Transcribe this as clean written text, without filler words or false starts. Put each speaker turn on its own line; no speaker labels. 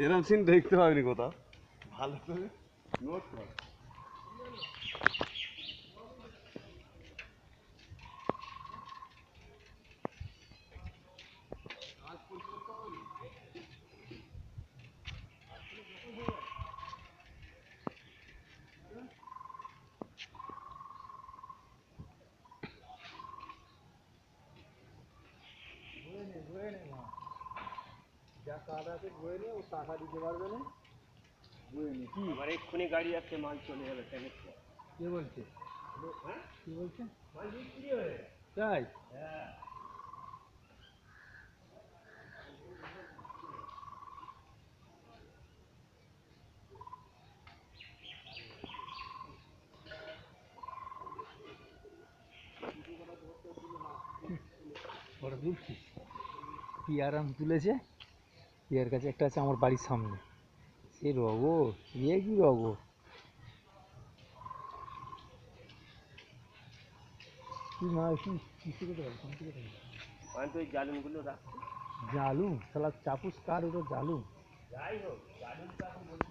এরকম সিন দেখতে পাবিনি কোথাও। ভালো করে নোট কর। যা কাজ আছে বয়ে নে, ও টাকা দিতে পারবে না, বয়ে নে। কি আমার এক্ষুনি গাড়ি আসছে, মাল চলে যাবে। কে বলছে? হ্যাঁ কি বলছে? মাল বিক্রি হয়ে তাই? হ্যাঁ। বড় দুঃখী পিয়ার আম তুলেছে, পিয়ার কাছে একটা আছে আমার বাড়ির সামনে, সে রগর, ইয়ে কি রগর। কি মা কি কিসে করতে পারবো, কোন থেকে পাবো? আমি তো ওই জালুমগুলো রাখছি। জালুম? শালা চাপুস কার ওটা জালুম? যাই হোক, জালুম তো এখন বলতে